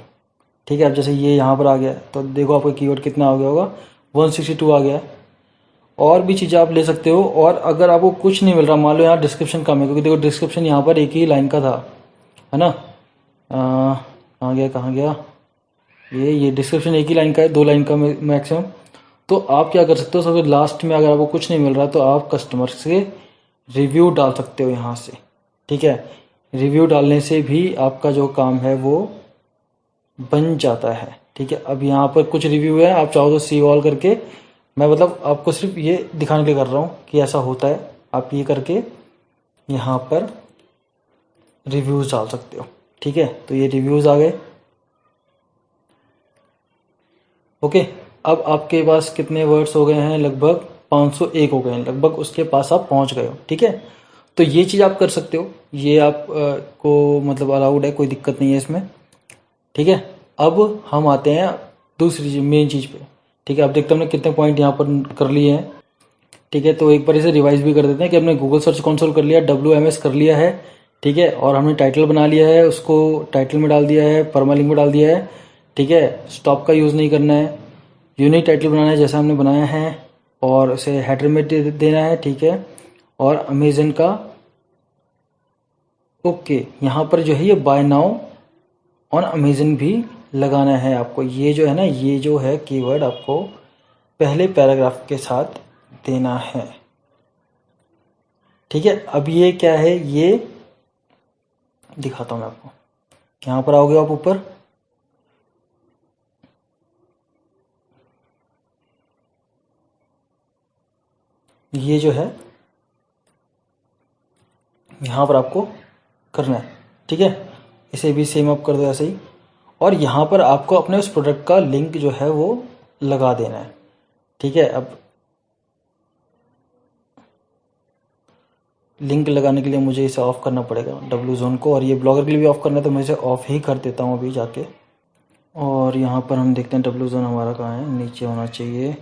[SPEAKER 1] ठीक है, अब जैसे ये यहाँ पर आ गया तो देखो आपका कीवर्ड कितना आ गया होगा, 162 आ गया है। और भी चीज़ें आप ले सकते हो। और अगर आपको कुछ नहीं मिल रहा, मान लो यहाँ डिस्क्रिप्शन कम है, क्योंकि देखो डिस्क्रिप्शन यहाँ पर एक ही लाइन का था, है ना। कहाँ गया ये डिस्क्रिप्शन एक ही लाइन का है, 2 लाइन का मैक्सिमम। तो आप क्या कर सकते हो, सबसे लास्ट में अगर आपको कुछ नहीं मिल रहा तो आप कस्टमर से रिव्यू डाल सकते हो यहाँ से। ठीक है, रिव्यू डालने से भी आपका जो काम है वो बन जाता है। ठीक है, अब यहाँ पर कुछ रिव्यू है, आप चाहो तो सी ऑल करके, मैं मतलब आपको सिर्फ ये दिखाने के लिए कर रहा हूँ कि ऐसा होता है। आप ये करके यहाँ पर रिव्यूज़ डाल सकते हो। ठीक है, तो ये रिव्यूज़ आ गए। ओके, अब आपके पास कितने वर्ड्स हो गए हैं, लगभग 501 हो गए हैं, लगभग उसके पास आप पहुँच गए हो। ठीक है, तो ये चीज़ आप कर सकते हो, ये आप को मतलब अलाउड है, कोई दिक्कत नहीं है इसमें। ठीक है, अब हम आते हैं दूसरी मेन चीज़ पे। ठीक है, अब देखते हैं हमने कितने पॉइंट यहाँ पर कर लिए हैं। ठीक है, तो एक बार इसे रिवाइज भी कर देते हैं कि हमने गूगल सर्च कंसोल कर लिया, WMS कर लिया है। ठीक है, और हमने टाइटल बना लिया है, उसको टाइटल में डाल दिया है, परमालिंक में डाल दिया है। ठीक है, स्टॉप का यूज़ नहीं करना है, यूनिक टाइटल बनाना है जैसा हमने बनाया है, और उसे हेडर में देना है। ठीक है, और अमेजन का ओके, यहाँ पर जो है ये बाय नाउ ऑन अमेजन भी लगाना है आपको। ये जो है ना, ये जो है कीवर्ड आपको पहले पैराग्राफ के साथ देना है। ठीक है, अब ये क्या है, ये दिखाता हूं मैं आपको। यहाँ पर आओगे आप ऊपर, ये जो है यहाँ पर आपको करना है। ठीक है, इसे भी सेम अप कर दो ऐसे ही, और यहाँ पर आपको अपने उस प्रोडक्ट का लिंक जो है वो लगा देना है। ठीक है, अब लिंक लगाने के लिए मुझे इसे ऑफ करना पड़ेगा, डब्ल्यू जोन को, और ये ब्लॉगर के लिए भी ऑफ करना है, तो मैं इसे ऑफ ही कर देता हूँ अभी जाके। और यहाँ पर हम देखते हैं डब्ल्यू जोन हमारा कहाँ है, नीचे होना चाहिए।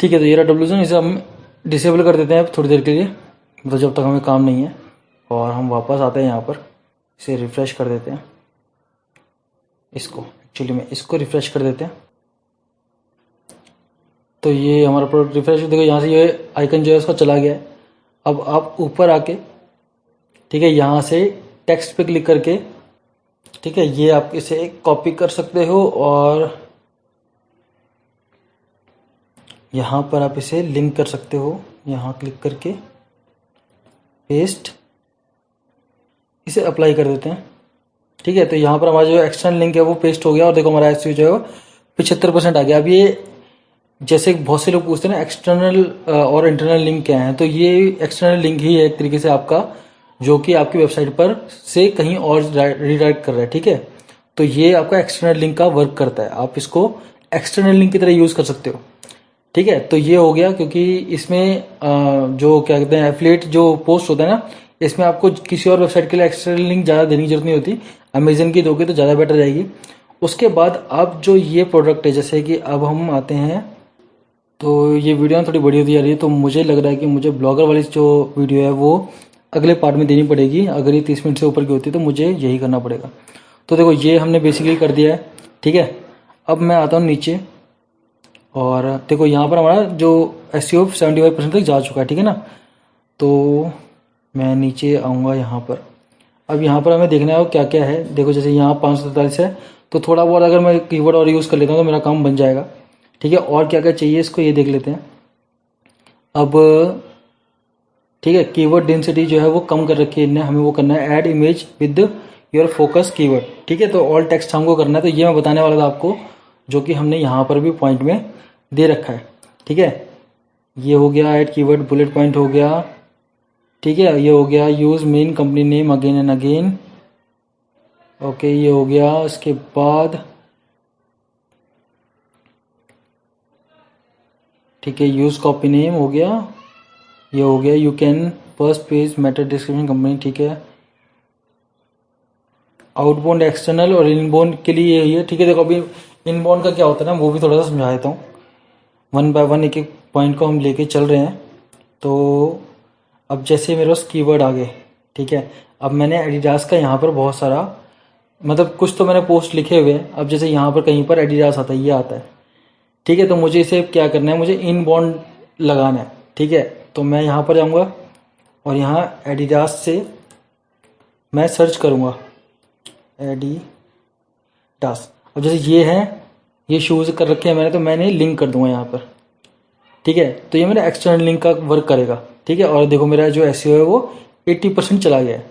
[SPEAKER 1] ठीक है, तो ये रहा डब्ल्यू जोन, इसे हम डिसेबल कर देते हैं थोड़ी देर के लिए, तो जब तक हमें काम नहीं है। और हम वापस आते हैं यहाँ पर, इसे रिफ़्रेश कर देते हैं, इसको एक्चुअली में इसको रिफ़्रेश कर देते हैं। तो ये हमारा प्रोडक्ट रिफ़्रेश, देखो यहाँ से ये आइकन जो है उसका चला गया है। अब आप ऊपर आके, ठीक है, यहाँ से टेक्स्ट पे क्लिक करके, ठीक है, ये आप इसे कॉपी कर सकते हो, और यहाँ पर आप इसे लिंक कर सकते हो, यहाँ क्लिक करके पेस्ट, इसे अप्लाई कर देते हैं। ठीक है, तो यहाँ पर हमारा जो एक्सटर्नल लिंक है वो पेस्ट हो गया, और देखो हमारा एसईओ जो है 75% आ गया। अब ये जैसे बहुत से लोग पूछते हैं ना एक्सटर्नल और इंटरनल लिंक क्या है, तो ये एक्सटर्नल लिंक ही है एक तरीके से आपका, जो कि आपकी वेबसाइट पर से कहीं और रिडायरेक्ट कर रहा है। ठीक है, तो ये आपका एक्सटर्नल लिंक का वर्क करता है, आप इसको एक्सटर्नल लिंक की तरह यूज़ कर सकते हो। ठीक है, तो ये हो गया, क्योंकि इसमें जो क्या कहते हैं एफिलिएट जो पोस्ट होता है ना, इसमें आपको किसी और वेबसाइट के लिए एक्सटर्नल लिंक ज़्यादा देने की जरूरत नहीं होती, अमेजन की दोगे तो ज़्यादा बेटर रहेगी। उसके बाद अब जो ये प्रोडक्ट है, जैसे कि अब हम आते हैं, तो ये वीडियो थोड़ी बड़ी होती जा रही है, तो मुझे लग रहा है कि मुझे ब्लॉगर वाली जो वीडियो है वो अगले पार्ट में देनी पड़ेगी। अगर ये 30 मिनट से ऊपर की होती है तो मुझे यही करना पड़ेगा। तो देखो ये हमने बेसिकली कर दिया है। ठीक है, अब मैं आता हूँ नीचे, और देखो यहाँ पर हमारा जो एसईओ 75% तक जा चुका है। ठीक है ना, तो मैं नीचे आऊँगा यहाँ पर। अब यहाँ पर हमें देखना है क्या क्या है। देखो जैसे यहाँ 543 है, तो थोड़ा बहुत अगर मैं कीवर्ड और यूज़ कर लेता हूँ तो मेरा काम बन जाएगा। ठीक है, और क्या क्या चाहिए इसको ये देख लेते हैं। अब ठीक है, कीवर्ड डेंसिटी जो है वो कम कर रखी है इनने, हमें वो करना है add image with your focus keyword. ठीक है, तो ऑल टेक्स्ट हमको करना है, तो ये मैं बताने वाला था आपको, जो कि हमने यहाँ पर भी पॉइंट में दे रखा है। ठीक है, ये हो गया ऐड कीवर्ड बुलेट पॉइंट हो गया। ठीक है, ये हो गया use main company name again and again. Okay, ये हो गया। इसके बाद ठीक है, यूज़ कॉपी नेम हो गया, ये हो गया। You can first page Meta description company, ठीक है। आउटबाउंड एक्सटर्नल और इनबाउंड के लिए यही है, ठीक है। देखो अभी इनबाउंड का क्या होता है ना, वो भी थोड़ा सा समझा देता हूँ। वन बाय वन एक एक पॉइंट को हम लेके चल रहे हैं। तो अब जैसे मेरे पास कीवर्ड आ गए, ठीक है। अब मैंने एडिडास का यहाँ पर बहुत सारा, मतलब कुछ तो मैंने पोस्ट लिखे हुए हैं। अब जैसे यहाँ पर कहीं पर एडिडास आता है, ये आता है, ठीक है। तो मुझे इसे क्या करना है, मुझे इनबाउंड लगाना है, ठीक है। तो मैं यहाँ पर जाऊँगा और यहाँ एडिडास से मैं सर्च करूँगा एडिडास। अब जैसे ये है, ये शूज़ कर रखे हैं मैंने, तो मैंने लिंक कर दूंगा यहाँ पर, ठीक है। तो ये मेरा एक्सटर्नल लिंक का वर्क करेगा, ठीक है। और देखो मेरा जो एसईओ है वो 80% चला गया है।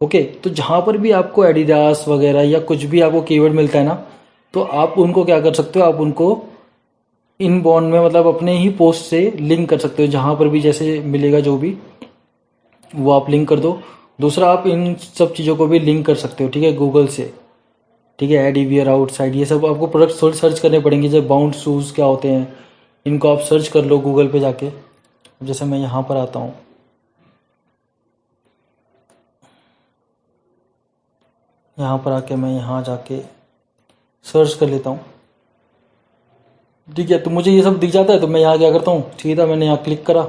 [SPEAKER 1] ओके, तो जहाँ पर भी आपको एडिडास वगैरह या कुछ भी आपको कीवर्ड मिलता है ना, तो आप उनको क्या कर सकते हो, आप उनको इनबाउंड में मतलब अपने ही पोस्ट से लिंक कर सकते हो। जहाँ पर भी जैसे मिलेगा जो भी, वो आप लिंक कर दो। दूसरा, आप इन सब चीज़ों को भी लिंक कर सकते हो, ठीक है, गूगल से, ठीक है। एडीवियर, आउटसाइड, ये सब आपको प्रोडक्ट सर्च करने पड़ेंगे। जैसे बाउंड शूज़ क्या होते हैं, इनको आप सर्च कर लो गूगल पे जाके। जैसे मैं यहाँ पर आता हूँ, यहाँ पर आके मैं यहाँ जाके सर्च कर लेता हूँ, ठीक है। तो मुझे ये सब दिख जाता है, तो मैं यहाँ क्या करता हूँ, सीधा मैंने यहाँ क्लिक करा,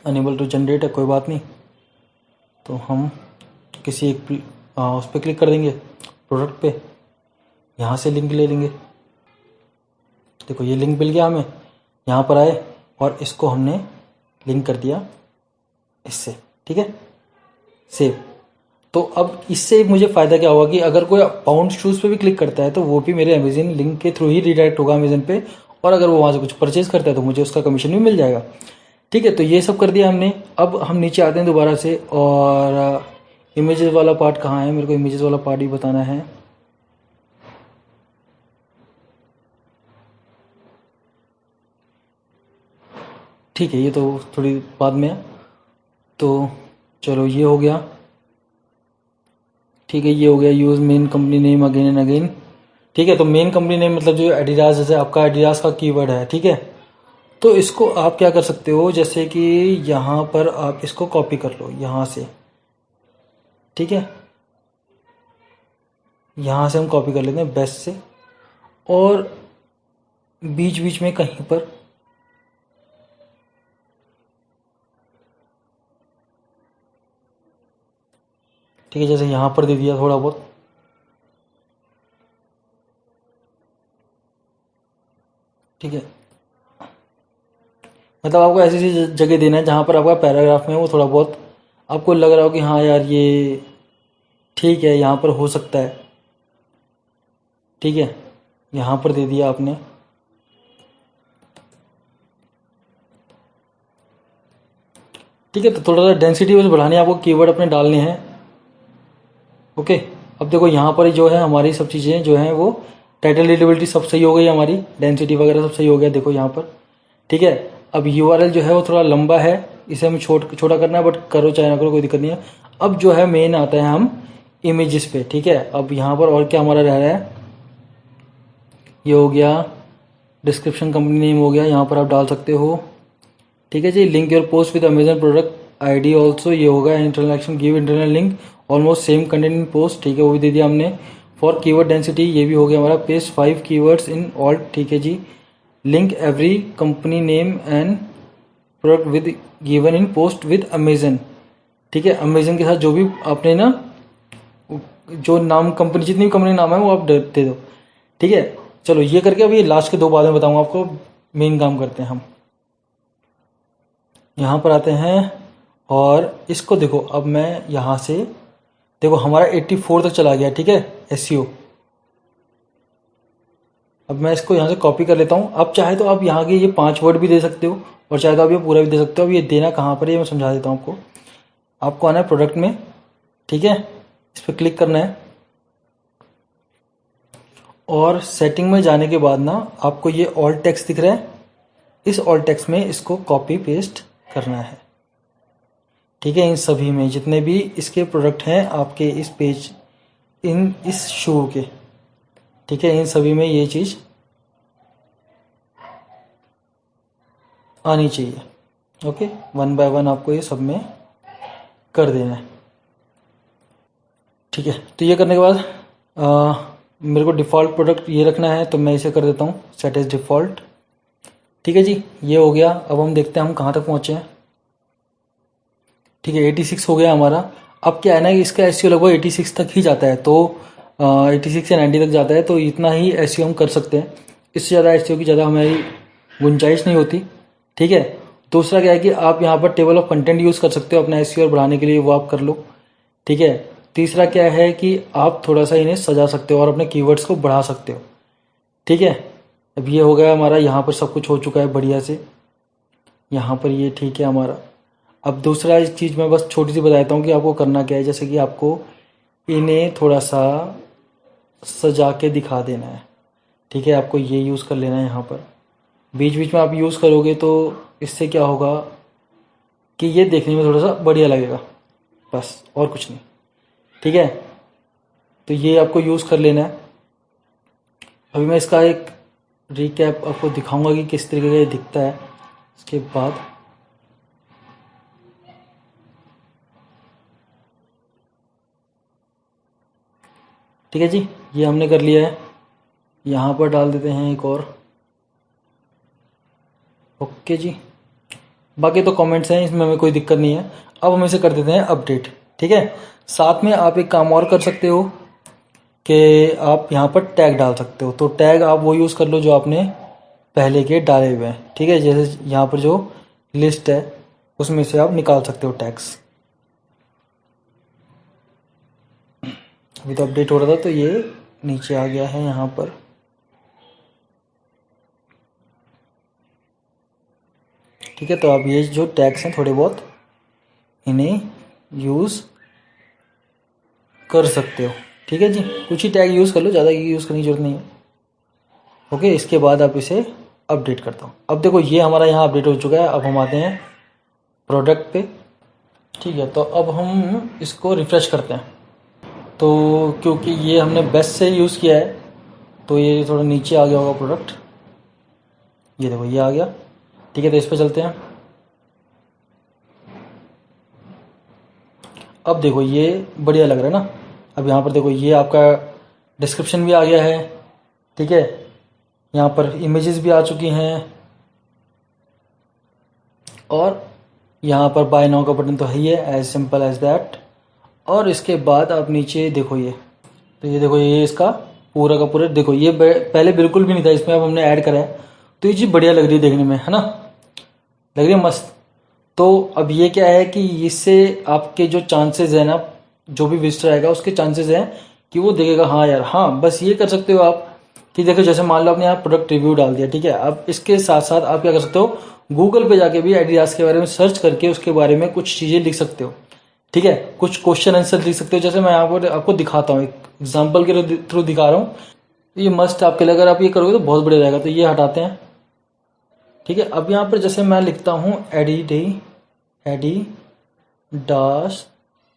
[SPEAKER 1] अनेबल टू जनरेट है, कोई बात नहीं। तो हम किसी एक उस पर क्लिक कर देंगे, प्रोडक्ट पे, यहाँ से लिंक ले लेंगे। देखो ये लिंक मिल गया हमें, यहाँ पर आए और इसको हमने लिंक कर दिया इससे, ठीक है, सेव। तो अब इससे मुझे फ़ायदा क्या होगा कि अगर कोई बाउंड शूज़ पे भी क्लिक करता है तो वो भी मेरे अमेजन लिंक के थ्रू ही रिडायरेक्ट होगा अमेजन पे, और अगर वो वहाँ से कुछ परचेज करता है तो मुझे उसका कमीशन भी मिल जाएगा, ठीक है। तो ये सब कर दिया हमने। अब हम नीचे आते हैं दोबारा से, और इमेजेस वाला पार्ट कहाँ है, मेरे को इमेजेस वाला पार्ट ही बताना है। ठीक है, ये तो थोड़ी बाद में है। तो चलो ये हो गया, ठीक है। ये हो गया use main company name again and again, ठीक है। तो मेन कंपनी नेम मतलब जो एडिडास, जैसे आपका एडिडास का कीवर्ड है, ठीक है। तो इसको आप क्या कर सकते हो, जैसे कि यहाँ पर आप इसको कॉपी कर लो यहाँ से, ठीक है। यहाँ से हम कॉपी कर लेते हैं बेस्ट से, और बीच बीच में कहीं पर ठीक है, जैसे यहाँ पर दे दिया थोड़ा बहुत, ठीक है। मतलब आपको ऐसी सी जगह देना है जहाँ पर आपका पैराग्राफ में वो थोड़ा बहुत आपको लग रहा हो कि हाँ यार ये ठीक है, यहाँ पर हो सकता है, ठीक है। यहाँ पर दे दिया आपने, ठीक है। तो थोड़ा सा डेंसिटी बस बढ़ानी है आपको, कीवर्ड अपने डालने हैं, ओके। अब देखो यहाँ पर जो है हमारी सब चीज़ें जो हैं वो टाइटल रीडेबिलिटी सब सही हो गई हमारी, डेंसिटी वगैरह सब सही हो गया, देखो यहाँ पर, ठीक है। अब यूआरएल जो है वो थोड़ा लंबा है, इसे हमें छोटा करना है, बट करो चाहे ना करो कोई दिक्कत नहीं है। अब जो है मेन आता है हम इमेजेस पे, ठीक है। अब यहाँ पर और क्या हमारा रह रहा है, ये हो गया डिस्क्रिप्शन, कंपनी नेम हो गया, यहाँ पर आप डाल सकते हो, ठीक है जी। Link your post with Amazon product ID also, ये होगा internal action give internal link almost same content in post, ठीक है, वो भी दे दिया हमने। फॉर कीवर्ड डेंसिटी, ये भी हो गया हमारा, पेस्ट 5 कीवर्ड्स इन ऑल, ठीक है जी। Link every company name and product with given in post with Amazon, ठीक है। अमेजन के साथ जो भी आपने ना, जो नाम कंपनी, जितनी भी कंपनी नाम है वो आप दे दो, ठीक है। चलो ये करके अभी लास्ट के 2 बाद में बताऊंगा आपको, मेन काम करते हैं हम। यहाँ पर आते हैं और इसको देखो, अब मैं यहाँ से देखो हमारा 84 तक चला गया, ठीक है, एसईओ। अब मैं इसको यहाँ से कॉपी कर लेता हूँ। अब चाहे तो आप यहाँ के ये 5 वर्ड भी दे सकते हो, और चाहे तो आप ये पूरा भी दे सकते हो। अब ये देना कहाँ पर है ये मैं समझा देता हूँ आपको। आपको आना है प्रोडक्ट में, ठीक है, इस पर क्लिक करना है, और सेटिंग में जाने के बाद ना आपको ये ऑल टेक्स्ट दिख रहा है, इस ऑल टेक्स्ट में इसको कॉपी पेस्ट करना है, ठीक है। इन सभी में जितने भी इसके प्रोडक्ट हैं आपके इस पेज, इस शू के, ठीक है, इन सभी में ये चीज़ आनी चाहिए। ओके, वन बाय वन आपको ये सब में कर देना है। ठीक है, तो ये करने के बाद मेरे को डिफ़ॉल्ट प्रोडक्ट ये रखना है, तो मैं इसे कर देता हूँ सेट एज डिफ़ॉल्ट। ठीक है जी, ये हो गया। अब हम देखते हैं हम कहाँ तक पहुँचे हैं। ठीक है, 86 हो गया हमारा। अब क्या है ना कि इसका एसईओ लगभग 86 तक ही जाता है, तो 86 या 90 तक जाता है, तो इतना ही एसईओ हम कर सकते हैं। इससे ज़्यादा एसईओ की ज़्यादा हमारी गुंजाइश नहीं होती। ठीक है, दूसरा क्या है कि आप यहाँ पर टेबल ऑफ कंटेंट यूज़ कर सकते हो अपना एसईओ बढ़ाने के लिए, वो आप कर लो। ठीक है, तीसरा क्या है कि आप थोड़ा सा इन्हें सजा सकते हो और अपने कीवर्ड्स को बढ़ा सकते हो। ठीक है, अब ये हो गया हमारा, यहाँ पर सब कुछ हो चुका है बढ़िया से, यहाँ पर ये ठीक है हमारा। अब दूसरा एक चीज़ मैं बस छोटी सी बताता हूँ कि आपको करना क्या है। जैसे कि आपको इन्हें थोड़ा सा सजा के दिखा देना है। ठीक है, आपको ये यूज़ कर लेना है यहाँ पर। बीच बीच में आप यूज़ करोगे तो इससे क्या होगा कि ये देखने में थोड़ा सा बढ़िया लगेगा, बस और कुछ नहीं। ठीक है, तो ये आपको यूज़ कर लेना है। अभी मैं इसका एक रिकैप आपको दिखाऊंगा कि किस तरीके का ये दिखता है इसके बाद। ठीक है जी, ये हमने कर लिया है। यहाँ पर डाल देते हैं एक और। ओके जी, बाकी तो कमेंट्स हैं, इसमें हमें कोई दिक्कत नहीं है। अब हम इसे कर देते हैं अपडेट। ठीक है, साथ में आप एक काम और कर सकते हो कि आप यहाँ पर टैग डाल सकते हो। तो टैग आप वो यूज़ कर लो जो आपने पहले के डाले हुए हैं। ठीक है, जैसे यहाँ पर जो लिस्ट है उसमें से आप निकाल सकते हो टैग्स। अभी तो अपडेट हो रहा था तो ये नीचे आ गया है यहाँ पर। ठीक है, तो आप ये जो टैग्स हैं थोड़े बहुत इन्हें यूज़ कर सकते हो। ठीक है जी, कुछ ही टैग यूज़ कर लो, ज़्यादा यूज़ करने की जरूरत नहीं है। ओके, इसके बाद आप इसे अपडेट करता हूँ। अब देखो ये हमारा यहाँ अपडेट हो चुका है। अब हम आते हैं प्रोडक्ट पे। ठीक है, तो अब हम इसको रिफ़्रेश करते हैं। तो क्योंकि ये हमने बेस्ट से यूज़ किया है तो ये थोड़ा नीचे आ गया होगा प्रोडक्ट। ये देखो ये आ गया। ठीक है, तो इस पर चलते हैं। अब देखो ये बढ़िया लग रहा है ना। अब यहाँ पर देखो ये आपका डिस्क्रिप्शन भी आ गया है। ठीक है, यहाँ पर इमेजेस भी आ चुकी हैं और यहाँ पर बाय नाउ का बटन तो है ही है, एज सिंपल एज दैट। और इसके बाद आप नीचे देखो ये, तो ये देखो ये इसका पूरा का पूरा देखो ये पहले बिल्कुल भी नहीं था इसमें, अब हमने ऐड करा है। तो ये चीज़ बढ़िया लग रही है देखने में, है ना, लग रही है मस्त। तो अब ये क्या है कि इससे आपके जो चांसेस है ना, जो भी विजिटर आएगा उसके चांसेस हैं कि वो देखेगा हाँ यार, हाँ बस ये कर सकते हो आप कि देखो जैसे मान लो आपने यहाँ प्रोडक्ट रिव्यू डाल दिया। ठीक है, अब इसके साथ साथ आप क्या कर सकते हो, गूगल पे जाके भी एडिडास के बारे में सर्च करके उसके बारे में कुछ चीज़ें लिख सकते हो। ठीक है, कुछ क्वेश्चन आंसर लिख सकते हो। जैसे मैं यहाँ पर आपको दिखाता हूँ, एक एग्जाम्पल के थ्रू दिखा रहा हूँ। ये मस्ट आपके लिए, अगर आप ये करोगे तो बहुत बढ़िया रहेगा। तो ये हटाते हैं। ठीक है, अब यहाँ पर जैसे मैं लिखता हूँ एडिडास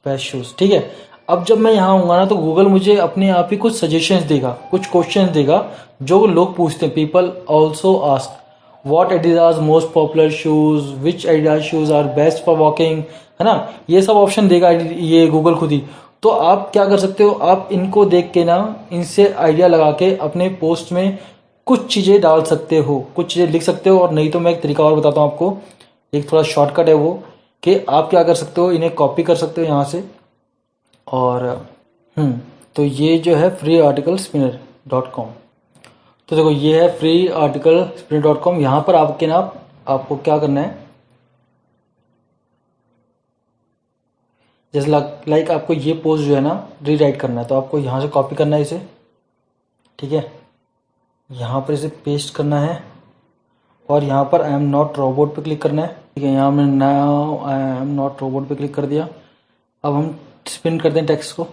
[SPEAKER 1] बेस्ट शूज। ठीक है, अब जब मैं यहाँ आऊँगा ना तो गूगल मुझे अपने आप ही कुछ सजेशंस देगा, कुछ क्वेश्चंस देगा जो लोग पूछते हैं। People also ask what Adidas most popular shoes, which Adidas shoes are best for walking, है ना, ये सब ऑप्शन देगा ये गूगल खुद ही। तो आप क्या कर सकते हो, आप इनको देख के ना, इनसे आइडिया लगा के अपने पोस्ट में कुछ चीज़ें डाल सकते हो, कुछ चीज़ें लिख सकते हो। और नहीं तो मैं एक तरीका और बताता हूँ आपको, एक थोड़ा शॉर्टकट है वो, कि आप क्या कर सकते हो, इन्हें कॉपी कर सकते हो यहाँ से। और तो ये जो है free article spinner dot com. तो देखो ये है free article spinner dot com. यहाँ पर आपके ना आपको क्या करना है, जैसे लाइक आपको ये पोस्ट जो है ना रीराइट करना है, तो आपको यहाँ से कॉपी करना है इसे। ठीक है, यहाँ पर इसे पेस्ट करना है और यहाँ पर आई एम नॉट रोबोट पे क्लिक करना है। ठीक है, यहाँ मैंने now I am not robot पे क्लिक कर दिया। अब हम स्पिन करते हैं टेक्स्ट को।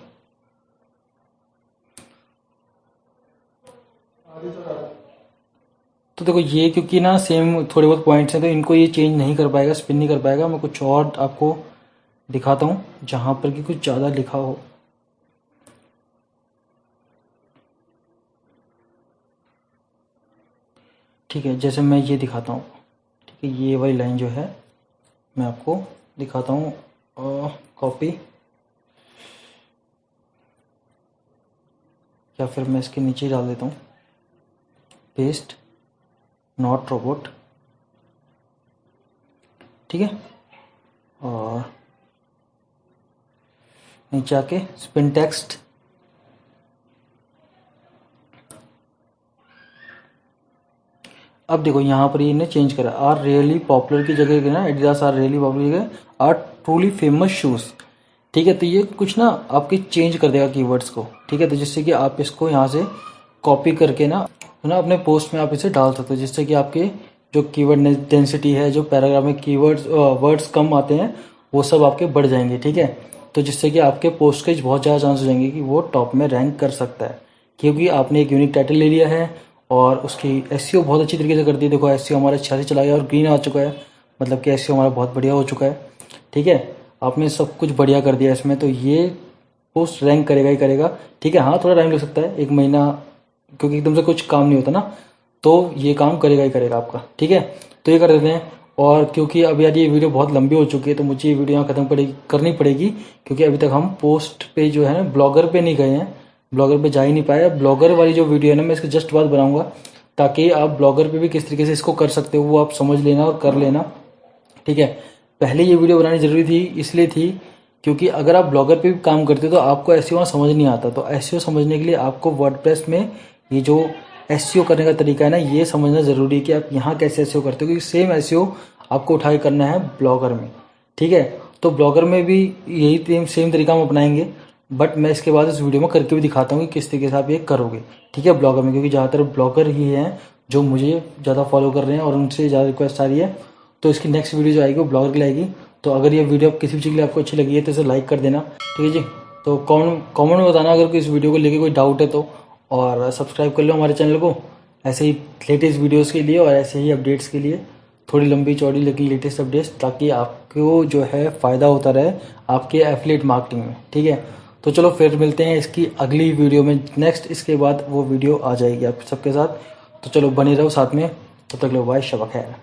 [SPEAKER 1] तो देखो ये क्योंकि ना सेम थोड़े बहुत पॉइंट्स हैं तो इनको ये चेंज नहीं कर पाएगा, स्पिन नहीं कर पाएगा। मैं कुछ और आपको दिखाता हूँ जहाँ पर कि कुछ ज़्यादा लिखा हो। ठीक है, जैसे मैं ये दिखाता हूँ। ठीक है, ये वाली लाइन जो है मैं आपको दिखाता हूँ। कॉपी, या फिर मैं इसके नीचे ही डाल देता हूँ, पेस्ट, नॉट रोबोट, ठीक है। और नीचे आके स्पिन टेक्स्ट, अब देखो यहाँ पर ये चेंज करा, आर रियली पॉपुलर की जगह ना एडिडास आर रियली पॉपुलर की जगह आर ट्रूली फेमस शूज, ठीक है। तो ये कुछ ना आपके चेंज कर देगा कीवर्ड्स को, ठीक है। तो जिससे कि आप इसको यहाँ से कॉपी करके ना अपने पोस्ट में आप इसे डाल सकते हो, जिससे कि आपके जो कीवर्ड डेंसिटी है, जो पैराग्राफ में कीवर्ड्स वर्ड्स कम आते हैं, वो सब आपके बढ़ जाएंगे, ठीक है। तो जिससे कि आपके पोस्ट के बहुत ज़्यादा चांस हो जाएंगे कि वो टॉप में रैंक कर सकता है, क्योंकि आपने एक यूनिक टाइटल ले लिया है और उसकी एसईओ बहुत अच्छी तरीके से कर दी। देखो एसईओ हमारा 86 चला गया और ग्रीन आ चुका है, मतलब कि एसईओ हमारा बहुत बढ़िया हो चुका है, ठीक है। आपने सब कुछ बढ़िया कर दिया इसमें, तो ये पोस्ट रैंक करेगा ही करेगा, ठीक है। हाँ, थोड़ा टाइम लग सकता है, 1 महीना, क्योंकि एकदम से कुछ काम नहीं होता ना, तो ये काम करेगा ही करेगा आपका, ठीक है। तो ये कर देते हैं। और क्योंकि अब यार ये वीडियो बहुत लंबी हो चुकी है, तो मुझे ये वीडियो यहाँ खत्म करनी पड़ेगी, क्योंकि अभी तक हम पोस्ट पे जो है ना ब्लॉगर पे नहीं गए हैं, ब्लॉगर पे जा ही नहीं पाए। ब्लॉगर वाली जो वीडियो है ना, मैं इसके जस्ट बाद बनाऊंगा, ताकि आप ब्लॉगर पे भी किस तरीके से इसको कर सकते हो वो आप समझ लेना और कर लेना, ठीक है। पहले ये वीडियो बनानी जरूरी थी, इसलिए थी क्योंकि अगर आप ब्लॉगर पे भी काम करते हो तो आपको एसईओ समझ नहीं आता। तो एसईओ समझने के लिए आपको वर्डप्रेस में ये जो एसईओ करने का तरीका है ना, ये समझना जरूरी है कि आप यहाँ कैसे एसईओ करते हो, क्योंकि सेम एसईओ आपको उठा के करना है ब्लॉगर में, ठीक है। तो ब्लॉगर में भी यही सेम तरीका हम अपनाएंगे, बट मैं इसके बाद इस वीडियो में करके भी दिखाता हूँ कि किस तरीके से आप ये करोगे, ठीक है, ब्लॉगर में। क्योंकि ज़्यादातर ब्लॉगर ही हैं जो मुझे ज़्यादा फॉलो कर रहे हैं और उनसे ज़्यादा रिक्वेस्ट आ रही है। तो इसकी नेक्स्ट वीडियो जो आएगी वो ब्लॉगर की लाएगी। तो अगर ये वीडियो किसी भी चीज़ के लिए आपको अच्छी लगी है तो इसे लाइक कर देना, ठीक है जी। तो कमेंट में बताना अगर इस वीडियो को लेके कोई डाउट है तो, और सब्सक्राइब कर लो हमारे चैनल को ऐसे ही लेटेस्ट वीडियोस के लिए और ऐसे ही अपडेट्स के लिए, थोड़ी लंबी चौड़ी लेकिन लेटेस्ट अपडेट्स, ताकि आपको जो है फ़ायदा होता रहे आपके एफिलिएट मार्केटिंग में, ठीक है। तो चलो फिर मिलते हैं इसकी अगली वीडियो में, नेक्स्ट इसके बाद वो वीडियो आ जाएगी आप सबके साथ। तो चलो बने रहो साथ में, तब तक लो, बाय, शब खैर।